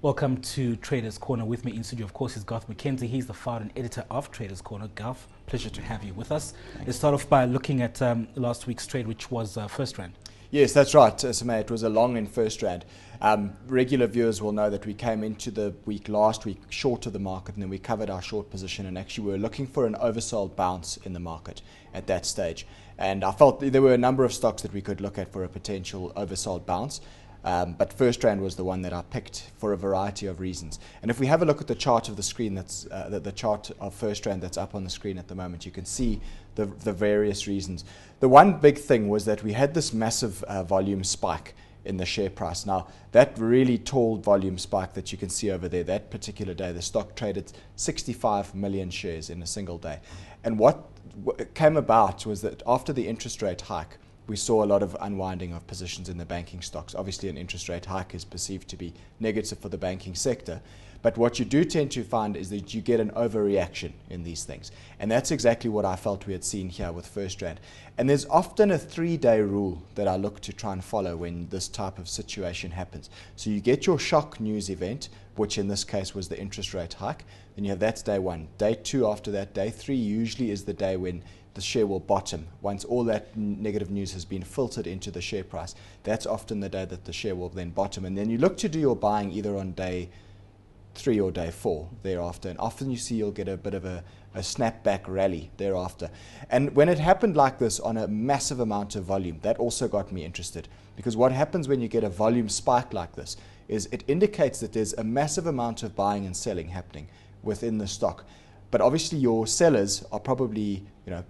Welcome to Traders Corner. With me in studio, of course, is Garth McKenzie. He's the founder and editor of Traders Corner. Garth, pleasure to have you with us. Thanks. Let's start off by looking at last week's trade, which was Firstrand. Yes, that's right, Samay. It was a long in Firstrand. Regular viewers will know that we came into the week last week short of the market, and then we covered our short position, and actually we were looking for an oversold bounce in the market at that stage. And I felt there were a number of stocks that we could look at for a potential oversold bounce. But Firstrand was the one that I picked for a variety of reasons. And if we have a look at the chart of the screen, that's the chart of Firstrand that's up on the screen at the moment, you can see the various reasons. The one big thing was that we had this massive volume spike in the share price. Now, that really tall volume spike that you can see over there, that particular day, the stock traded 65 million shares in a single day. And what came about was that after the interest rate hike, we saw a lot of unwinding of positions in the banking stocks. Obviously, an interest rate hike is perceived to be negative for the banking sector. But what you do tend to find is that you get an overreaction in these things. And that's exactly what I felt we had seen here with Firstrand. And there's often a 3-day rule that I look to try and follow when this type of situation happens. So you get your shock news event, which in this case was the interest rate hike. Then you have that's day one. Day two after that, day three usually is the day when the share will bottom. Once all that negative news has been filtered into the share price, that's often the day that the share will then bottom. And then you look to do your buying either on day 3 or day 4 thereafter. And often you see you'll get a bit of a snapback rally thereafter. And when it happened like this on a massive amount of volume, that also got me interested. Because what happens when you get a volume spike like this is it indicates that there's a massive amount of buying and selling happening within the stock. But obviously your sellers are probably,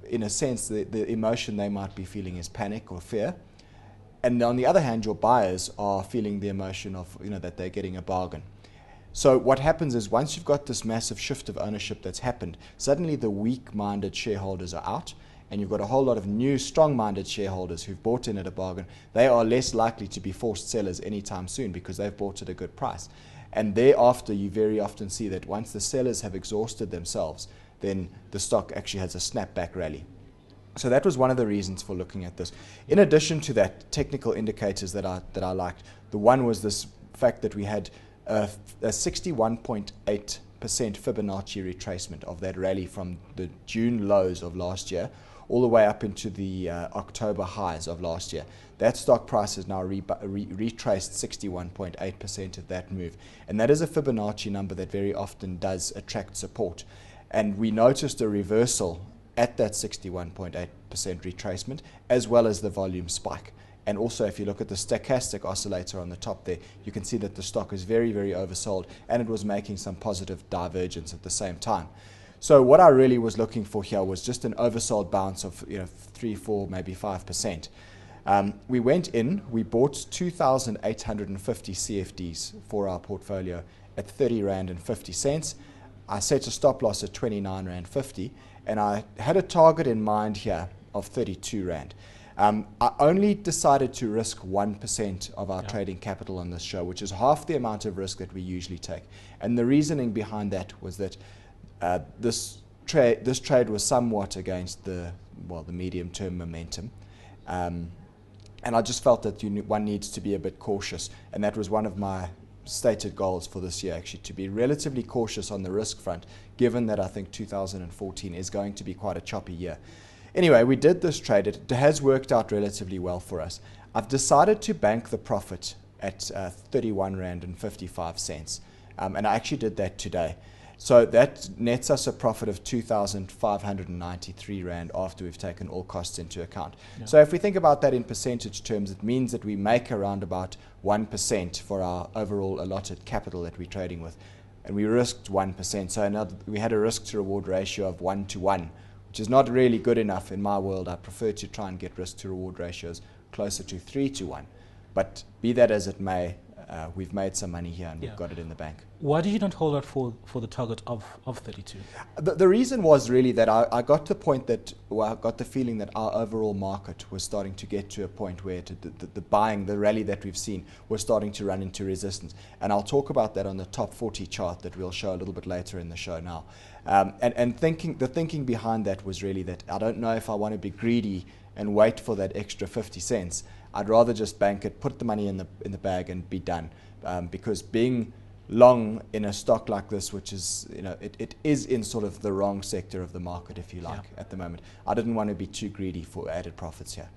in a sense, the emotion they might be feeling is panic or fear. And on the other hand, your buyers are feeling the emotion of, that they're getting a bargain. So what happens is once you've got this massive shift of ownership that's happened, suddenly the weak-minded shareholders are out, and you've got a whole lot of new strong-minded shareholders who've bought in at a bargain. They are less likely to be forced sellers anytime soon because they've bought at a good price. And thereafter, you very often see that once the sellers have exhausted themselves, then the stock actually has a snapback rally. So that was one of the reasons for looking at this. In addition to that, technical indicators that I liked, the one was this fact that we had a 61.8% Fibonacci retracement of that rally from the June lows of last year all the way up into the October highs of last year. That stock price has now retraced 61.8% of that move. And that is a Fibonacci number that very often does attract support. And we noticed a reversal at that 61.8% retracement, as well as the volume spike. And also, if you look at the stochastic oscillator on the top there, you can see that the stock is very, very oversold, and it was making some positive divergence at the same time. So what I really was looking for here was just an oversold bounce of 3, 4, maybe 5%. We went in, we bought 2,850 CFDs for our portfolio at 30 Rand and 50 cents. I set a stop loss at 29 Rand 50, and I had a target in mind here of 32 Rand. I only decided to risk 1% of our trading capital on this show, which is half the amount of risk that we usually take. And the reasoning behind that was that this trade was somewhat against the medium-term momentum. And I just felt that one needs to be a bit cautious, and that was one of my stated goals for this year, actually, to be relatively cautious on the risk front, given that I think 2014 is going to be quite a choppy year. Anyway, we did this trade. It has worked out relatively well for us. I've decided to bank the profit at 31 Rand and 55 cents, and I actually did that today. So that nets us a profit of 2,593 Rand after we've taken all costs into account. Yeah. So if we think about that in percentage terms, it means that we make around about 1% for our overall allotted capital that we're trading with. And we risked 1%. So we had a risk to reward ratio of 1 to 1, which is not really good enough in my world. I prefer to try and get risk to reward ratios closer to 3 to 1. But be that as it may, we've made some money here and we've got it in the bank. Why did you not hold out for the target of 32? The reason was really that I got to the point that, I got the feeling that our overall market was starting to get to a point where the buying, the rally that we've seen, was starting to run into resistance. And I'll talk about that on the top 40 chart that we'll show a little bit later in the show now. The thinking behind that was really that I don't know if I want to be greedy and wait for that extra 50 cents. I'd rather just bank it, put the money in the bag and be done. Because being long in a stock like this, which is, it is in sort of the wrong sector of the market, if you like, at the moment. I didn't want to be too greedy for added profits here.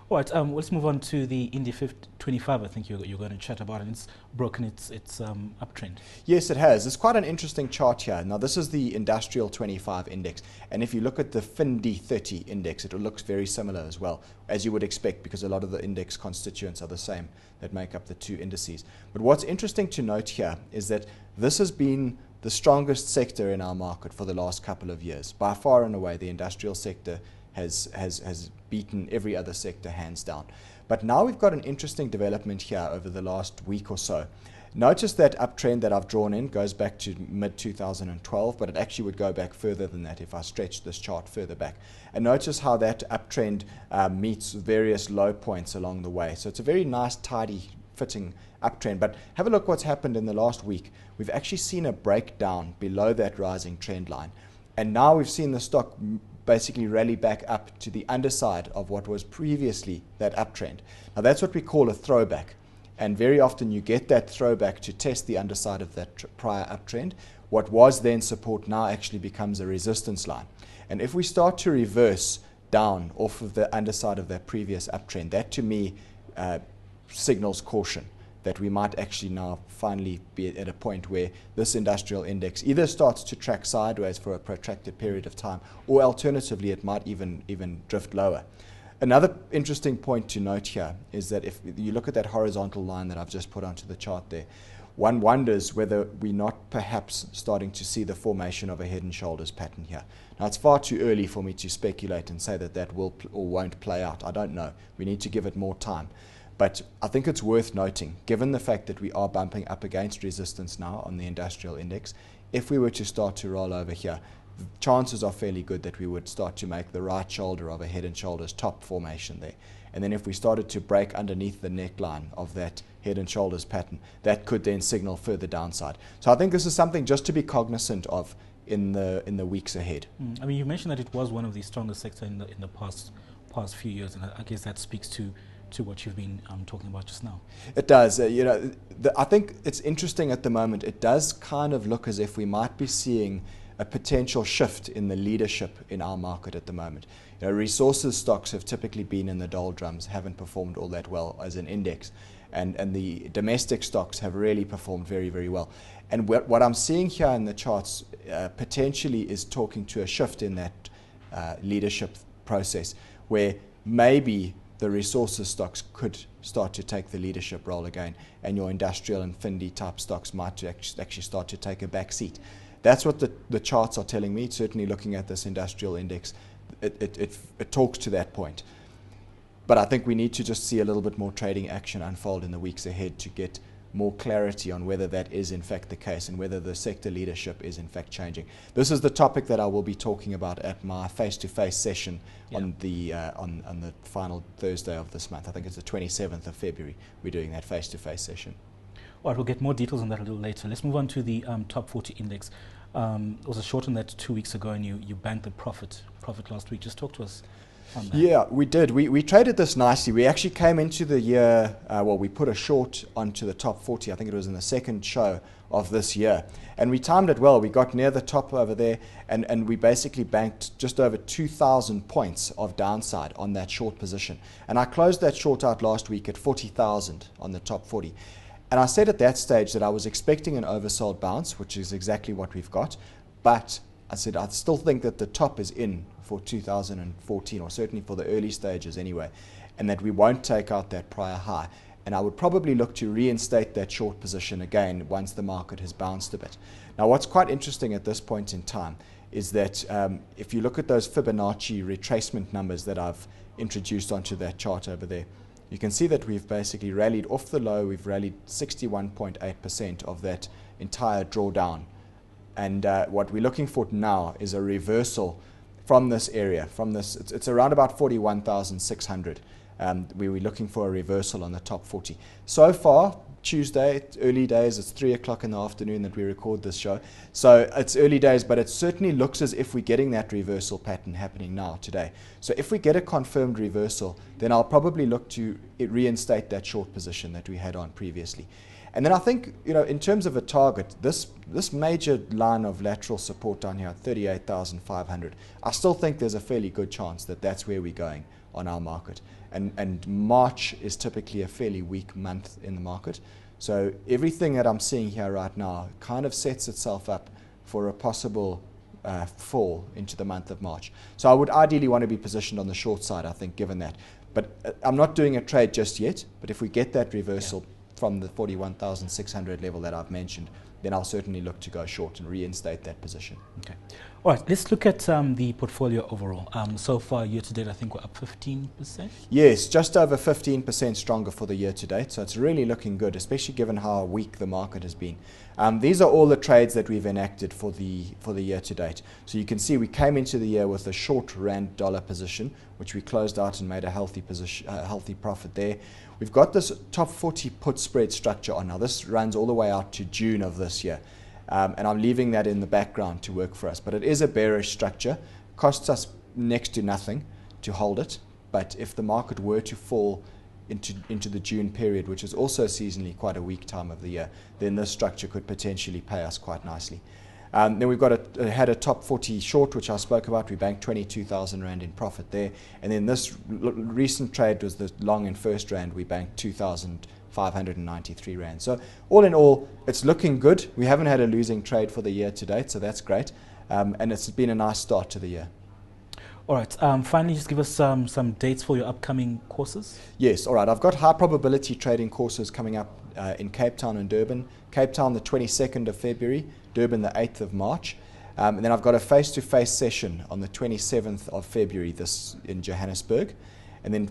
All right, let's move on to the Indi25. I think you're going to chat about it. It's broken its uptrend. Yes, it has. It's quite an interesting chart here. Now, this is the Industrial 25 index, and if you look at the Indi30 index, it looks very similar as well, as you would expect, because a lot of the index constituents are the same that make up the two indices. But what's interesting to note here is that this has been the strongest sector in our market for the last couple of years. By far and away, the industrial sector has beaten every other sector hands down. But now we've got an interesting development here over the last week or so. Notice that uptrend that I've drawn in goes back to mid-2012, but it actually would go back further than that if I stretch this chart further back. And notice how that uptrend meets various low points along the way. So it's a very nice, tidy, fitting uptrend. But have a look what's happened in the last week. We've actually seen a breakdown below that rising trend line. And now we've seen the stock basically rally back up to the underside of what was previously that uptrend. Now that's what we call a throwback. And very often you get that throwback to test the underside of that prior uptrend. What was then support now actually becomes a resistance line. And if we start to reverse down off of the underside of that previous uptrend, that to me signals caution that we might actually now finally be at a point where this industrial index either starts to track sideways for a protracted period of time, or alternatively it might even drift lower. Another interesting point to note here is that if you look at that horizontal line that I've just put onto the chart there, one wonders whether we're not perhaps starting to see the formation of a head and shoulders pattern here. Now, it's far too early for me to speculate and say that that will or won't play out. I don't know. We need to give it more time. But I think it's worth noting, given the fact that we are bumping up against resistance now on the industrial index, if we were to start to roll over here, chances are fairly good that we would start to make the right shoulder of a head and shoulders top formation there. And then if we started to break underneath the neckline of that head and shoulders pattern, that could then signal further downside. So I think this is something just to be cognizant of in the weeks ahead. I mean, you mentioned that it was one of the strongest sectors in the past few years, and I guess that speaks to what you've been talking about just now. It does. I think it's interesting at the moment. It does kind of look as if we might be seeing a potential shift in the leadership in our market at the moment. Resources stocks have typically been in the doldrums, haven't performed all that well as an index, and the domestic stocks have really performed very, very well. And what I'm seeing here in the charts potentially is talking to a shift in that leadership process, where maybe the resources stocks could start to take the leadership role again, and your industrial and Findi type stocks might actually start to take a back seat. That's what the charts are telling me. Certainly looking at this industrial index, it talks to that point. But I think we need to just see a little bit more trading action unfold in the weeks ahead to get more clarity on whether that is in fact the case and whether the sector leadership is in fact changing. This is the topic that I will be talking about at my face-to-face session on the final Thursday of this month. I think it's the 27th of February we're doing that face-to-face session. All right, we'll get more details on that a little later. Let's move on to the top 40 index. It was a short on that 2 weeks ago, and you banked the profit last week. Just talk to us on that. Yeah, we did. We traded this nicely. We actually came into the year, we put a short onto the top 40. I think it was in the second show of this year. And we timed it well. We got near the top over there, and we basically banked just over 2,000 points of downside on that short position. And I closed that short out last week at 40,000 on the top 40. And I said at that stage that I was expecting an oversold bounce, which is exactly what we've got. But I said I still think that the top is in for 2014, or certainly for the early stages anyway, and that we won't take out that prior high. And I would probably look to reinstate that short position again once the market has bounced a bit. Now, what's quite interesting at this point in time is that if you look at those Fibonacci retracement numbers that I've introduced onto that chart over there, you can see that we've basically rallied off the low. We've rallied 61.8% of that entire drawdown. And what we're looking for now is a reversal from this area. It's around about 41,600. We were looking for a reversal on the top 40. So far, Tuesday, early days, it's 3 o'clock in the afternoon that we record this show. So it's early days, but it certainly looks as if we're getting that reversal pattern happening now, today. So if we get a confirmed reversal, then I'll probably look to reinstate that short position that we had on previously. And then I think, in terms of a target, this major line of lateral support down here at 38,500, I still think there's a fairly good chance that that's where we're going on our market. And March is typically a fairly weak month in the market. So everything that I'm seeing here right now kind of sets itself up for a possible fall into the month of March. So I would ideally want to be positioned on the short side, I think, given that. But I'm not doing a trade just yet. But if we get that reversal from the 41,600 level that I've mentioned, then I'll certainly look to go short and reinstate that position. Okay. All right, let's look at the portfolio overall. So far, year to date, I think we're up 15%? Yes, just over 15% stronger for the year to date. So it's really looking good, especially given how weak the market has been. These are all the trades that we've enacted for the year to date. So you can see we came into the year with a short rand dollar position, which we closed out and made a healthy profit there. We've got this top 40 put spread structure on. Now this runs all the way out to June of this year. And I'm leaving that in the background to work for us. But it is a bearish structure. Costs us next to nothing to hold it. But if the market were to fall into the June period, which is also seasonally quite a weak time of the year, then this structure could potentially pay us quite nicely. Then we've had a top 40 short, which I spoke about. We banked 22,000 Rand in profit there. And then this recent trade was the long in Firstrand. We banked 2,593 Rand. So all in all, it's looking good. We haven't had a losing trade for the year to date, so that's great. And it's been a nice start to the year. All right. Finally, just give us some dates for your upcoming courses. Yes, all right. I've got high probability trading courses coming up in Cape Town and Durban. Cape Town the 22nd of February, Durban the 8th of March. And then I've got a face-to-face session on the 27th of February in Johannesburg. And then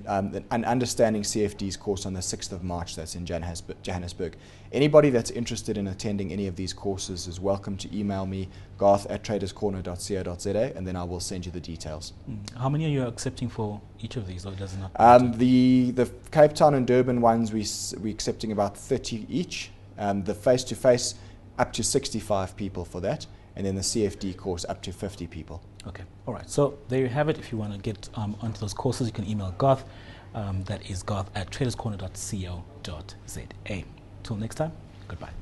an Understanding CFDs course on the 6th of March, that's in Johannesburg. Anybody that's interested in attending any of these courses is welcome to email me, garth@traderscorner.co.za, and then I will send you the details. How many are you accepting for each of these, or does it not? The Cape Town and Durban ones, we're accepting about 30 each. The face-to-face, up to 65 people for that. And then the CFD course, up to 50 people. Okay, all right. So there you have it. If you want to get onto those courses, you can email Garth. That is garth@traderscorner.co.za. Till next time, goodbye.